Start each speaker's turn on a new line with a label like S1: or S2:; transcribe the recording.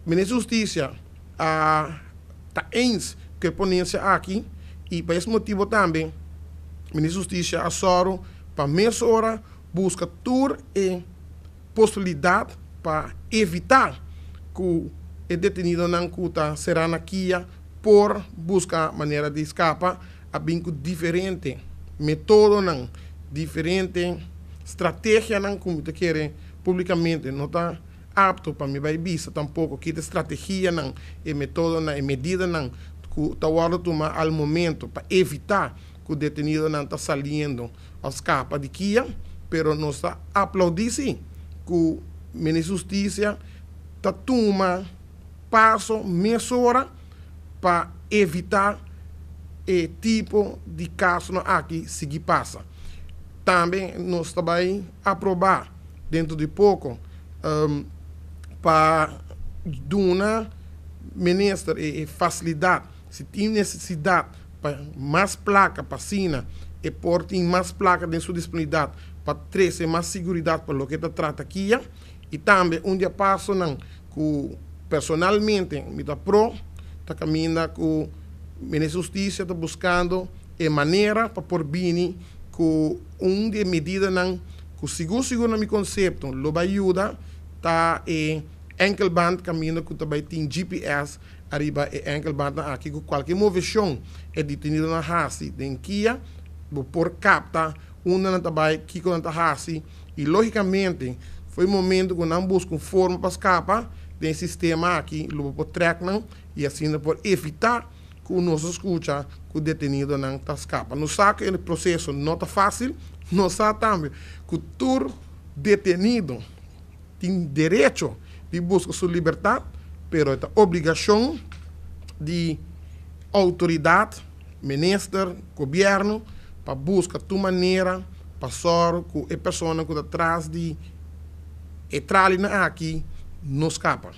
S1: Ministro da Justiça está eens que a ponência aqui, e por esse motivo também, o Ministro da Justiça assoro para meia hora busca tour e possibilidade para evitar que o detenido não será na Kia por buscar maneira de escapar a binco diferente, método não, diferente estratégia não como te querem publicamente, não está apto para me vai vista tampouco que estratégia não, e método não, e medida não, que está hora tomar ao momento para evitar que o detenido não está saindo a escapa de Kia, pero não está aplaudir sim que o Ministro da Justiça está tomando passo, mesura para evitar e tipo de caso aqui seguir passa. Também nós também aprovar dentro de pouco para dar ministro e facilidade se tem necessidade para mais placa para Sina e por ter mais placa dentro sua disponibilidade para trazer mais segurança para o que está trata aqui e também um dia passo não que personalmente me está está caminhando com o Ministro da Justiça está buscando a maneira para por bem que de medida não que seguro no meu conceito lo vai ajudar tá enkelband caminho que também tem GPS arriba e enkelband aqui com qualquer movição é detenido na raça tem Kia por capta na também que com a raça e logicamente foi o momento que não busca forma para escapar do sistema aqui lo por track não e assim por evitar que o nosso escuta que o detenido não está escapa. Não sabe que o processo não está fácil, não sabe também que todo detenido tem direito de buscar sua liberdade, mas é obrigação de autoridade, ministro, governo, para buscar a maneira para sorrir que a pessoa que está atrás de entrar aqui não escapa.